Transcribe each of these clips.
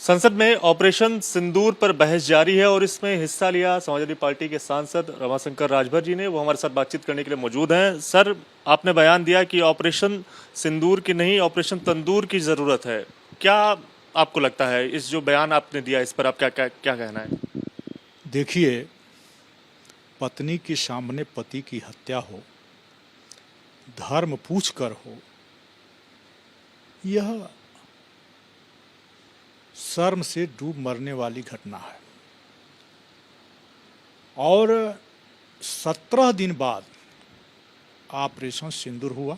संसद में ऑपरेशन सिंदूर पर बहस जारी है और इसमें हिस्सा लिया समाजवादी पार्टी के सांसद रमाशंकर राजभर जी ने। वो हमारे साथ बातचीत करने के लिए मौजूद हैं। सर, आपने बयान दिया कि ऑपरेशन सिंदूर की नहीं, ऑपरेशन तंदूर की जरूरत है। क्या आपको लगता है, इस जो बयान आपने दिया, इस पर आप क्या क्या क्या कहना है? देखिए, पत्नी के सामने पति की हत्या हो, धर्म पूछ कर हो, यह शर्म से डूब मरने वाली घटना है। और 17 दिन बाद ऑपरेशन सिंदूर हुआ,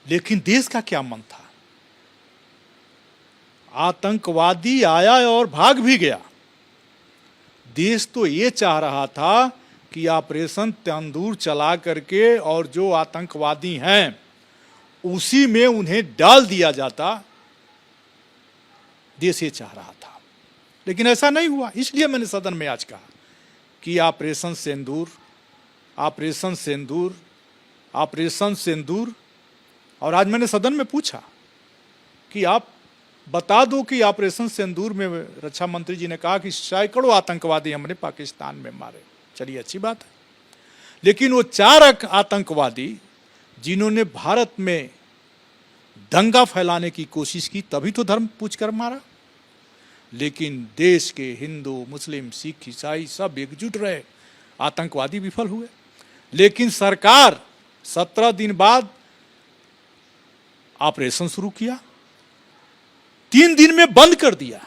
लेकिन देश का क्या मन था? आतंकवादी आया और भाग भी गया। देश तो ये चाह रहा था कि ऑपरेशन तंदूर चला करके और जो आतंकवादी हैं उसी में उन्हें डाल दिया जाता। देश ये चाह रहा था, लेकिन ऐसा नहीं हुआ। इसलिए मैंने सदन में आज कहा कि ऑपरेशन सिंदूर, ऑपरेशन सिंदूर, ऑपरेशन सिंदूर। और आज मैंने सदन में पूछा कि आप बता दो कि ऑपरेशन सिंदूर में रक्षा मंत्री जी ने कहा कि सैकड़ों आतंकवादी हमने पाकिस्तान में मारे। चलिए, अच्छी बात है, लेकिन वो 4 आतंकवादी जिन्होंने भारत में दंगा फैलाने की कोशिश की, तभी तो धर्म पूछकर मारा। लेकिन देश के हिंदू, मुस्लिम, सिख, ईसाई सब एकजुट रहे, आतंकवादी विफल हुए। लेकिन सरकार 17 दिन बाद ऑपरेशन शुरू किया, 3 दिन में बंद कर दिया।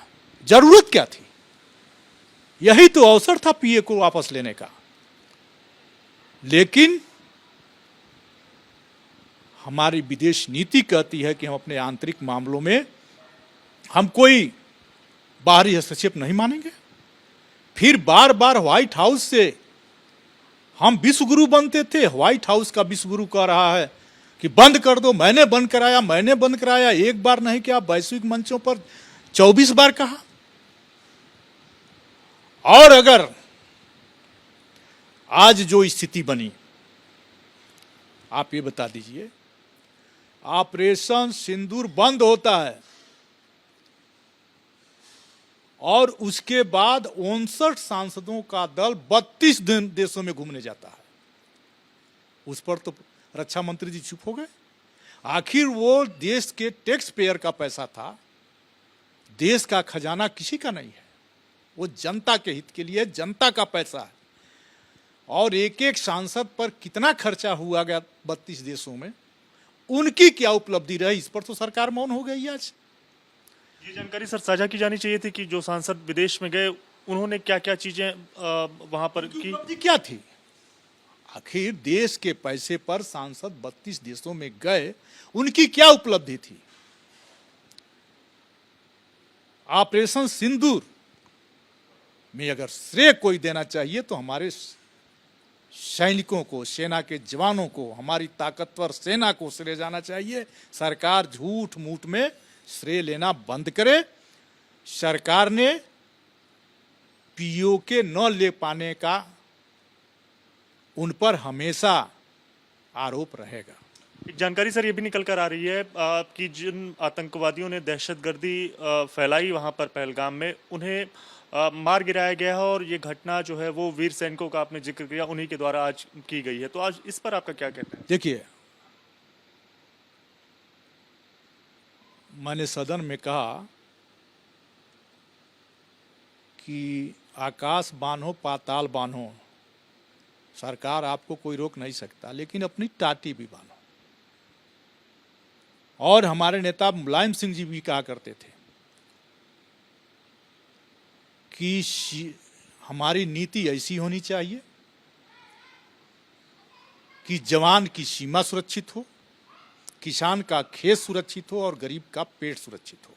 जरूरत क्या थी? यही तो अवसर था पीए को वापस लेने का। लेकिन हमारी विदेश नीति कहती है कि हम अपने आंतरिक मामलों में हम कोई बाहरी हस्तक्षेप नहीं मानेंगे। फिर बार बार व्हाइट हाउस से हम विश्वगुरु बनते थे। व्हाइट हाउस का विश्वगुरु कह रहा है कि बंद कर दो, मैंने बंद कराया, मैंने बंद कराया। एक बार नहीं, क्या वैश्विक मंचों पर 24 बार कहा। और अगर आज जो स्थिति बनी, आप ये बता दीजिए, ऑपरेशन सिंदूर बंद होता है और उसके बाद 59 सांसदों का दल 32 देशों में घूमने जाता है। उस पर तो रक्षा मंत्री जी चुप हो गए। आखिर वो देश के टैक्स पेयर का पैसा था, देश का खजाना किसी का नहीं है, वो जनता के हित के लिए जनता का पैसा है। और एक एक सांसद पर कितना खर्चा हुआ गया 32 देशों में, उनकी क्या उपलब्धि रही, इस पर तो सरकार मौन हो गई। आज ये जानकारी सर साझा की जानी चाहिए थी कि जो सांसद विदेश में गए उन्होंने क्या क्या चीजें वहां पर की। उपलब्धि क्या थी? आखिर देश के पैसे पर सांसद 32 देशों में गए, उनकी क्या उपलब्धि थी? ऑपरेशन सिंदूर में अगर श्रेय कोई देना चाहिए तो हमारे सैनिकों को, सेना के जवानों को, हमारी ताकतवर सेना को श्रेय जाना चाहिए। सरकार झूठ मूठ में श्रेय लेना बंद करे। सरकार ने पीओ के न ले पाने का उन पर हमेशा आरोप रहेगा। एक जानकारी सर ये भी निकल कर आ रही है कि जिन आतंकवादियों ने दहशतगर्दी फैलाई वहां पर पहलगाम में, उन्हें मार गिराया गया है और ये घटना जो है वो वीर सैनिकों का आपने जिक्र किया, उन्हीं के द्वारा आज की गई है। तो आज इस पर आपका क्या कहना है? देखिए, मैंने सदन में कहा कि आकाश बांधो पाताल बांधो, सरकार आपको कोई रोक नहीं सकता, लेकिन अपनी टाटी भी बांधो। और हमारे नेता मुलायम सिंह जी भी कहा करते थे कि हमारी नीति ऐसी होनी चाहिए कि जवान की सीमा सुरक्षित हो, किसान का खेत सुरक्षित हो और गरीब का पेट सुरक्षित हो।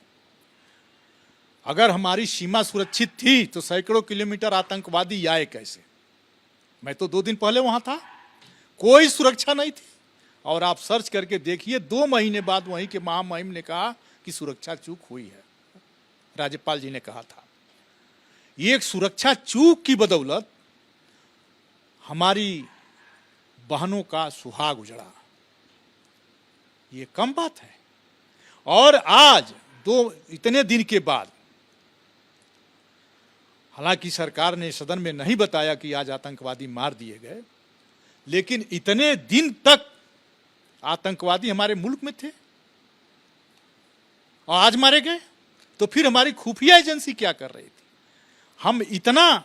अगर हमारी सीमा सुरक्षित थी तो सैकड़ों किलोमीटर आतंकवादी आए कैसे? मैं तो 2 दिन पहले वहां था, कोई सुरक्षा नहीं थी। और आप सर्च करके देखिए, 2 महीने बाद वहीं के महामहिम ने कहा कि सुरक्षा चूक हुई है। राज्यपाल जी ने कहा था। एक सुरक्षा चूक की बदौलत हमारी बहनों का सुहाग उजड़ा, ये कम बात है। और आज तो इतने दिन के बाद, हालांकि सरकार ने सदन में नहीं बताया कि आज आतंकवादी मार दिए गए, लेकिन इतने दिन तक आतंकवादी हमारे मुल्क में थे और आज मारे गए, तो फिर हमारी खुफिया एजेंसी क्या कर रही थी? हम इतना,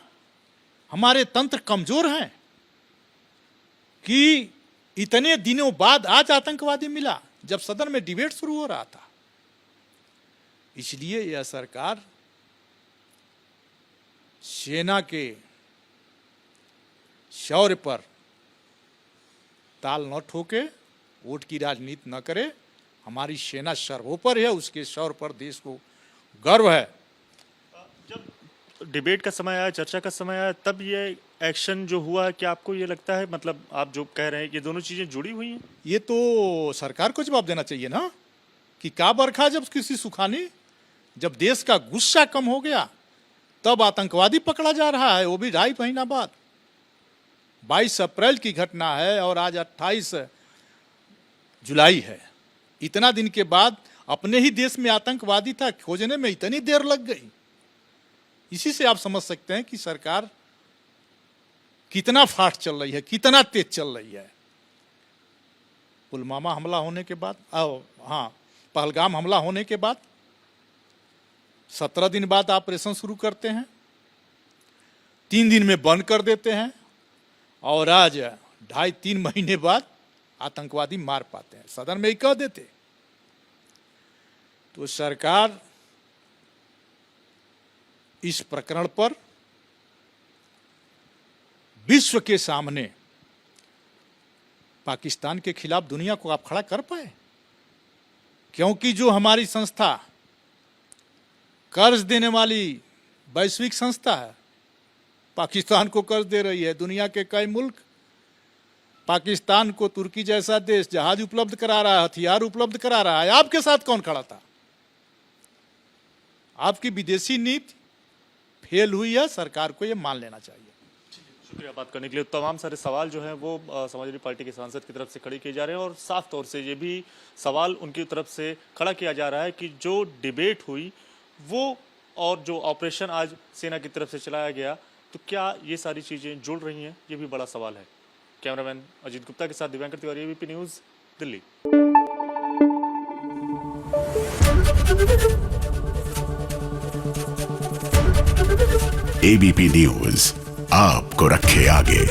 हमारे तंत्र कमजोर हैं कि इतने दिनों बाद आज आतंकवादी मिला, जब सदन में डिबेट शुरू हो रहा था। इसलिए यह सरकार सेना के शौर्य पर ताल न ठोके, वोट की राजनीति न करे। हमारी सेना सर्वोपरि है, उसके शौर्य पर देश को गर्व है। जब डिबेट का समय आया, चर्चा का समय आया, तब ये एक्शन जो हुआ, क्या आपको ये लगता है, मतलब आप जो कह रहे हैं कि दोनों चीजें जुड़ी हुई हैं? ये तो सरकार को जवाब देना चाहिए ना कि क्या बरखा जब किसी सुखानी, जब देश का गुस्सा कम हो गया तब आतंकवादी पकड़ा जा रहा है, वो भी 2.5 महीना बाद। 22 अप्रैल की घटना है और आज 28 जुलाई है। इतना दिन के बाद अपने ही देश में आतंकवादी था, खोजने में इतनी देर लग गई। इसी से आप समझ सकते हैं कि सरकार कितना फास्ट चल रही है, कितना तेज चल रही है। पुलवामा हमला होने के बाद, पहलगाम हमला होने के बाद 17 दिन बाद ऑपरेशन शुरू करते हैं, 3 दिन में बंद कर देते हैं, और आज 2.5-3 महीने बाद आतंकवादी मार पाते हैं। सदन में ही कह देते। तो सरकार इस प्रकरण पर विश्व के सामने पाकिस्तान के खिलाफ दुनिया को आप खड़ा कर पाए? क्योंकि जो हमारी संस्था कर्ज देने वाली वैश्विक संस्था है, पाकिस्तान को कर्ज दे रही है। दुनिया के कई मुल्क पाकिस्तान को, तुर्की जैसा देश, जहाज उपलब्ध करा रहा है, हथियार उपलब्ध करा रहा है। आपके साथ कौन खड़ा था? आपकी विदेशी नीति फेल हुई है, सरकार को यह मान लेना चाहिए। शुक्रिया बात करने के लिए। तमाम सारे सवाल जो हैं वो समाजवादी पार्टी के सांसद की तरफ से खड़े किए जा रहे हैं, और साफ तौर से ये भी सवाल उनकी तरफ से खड़ा किया जा रहा है कि जो डिबेट हुई वो, और जो ऑपरेशन आज सेना की तरफ से चलाया गया, तो क्या ये सारी चीज़ें जुड़ रही हैं? ये भी बड़ा सवाल है। कैमरामैन अजीत गुप्ता के साथ Divyankar Tiwari, ABP news, Delhi. ABP news आपको रखे आगे।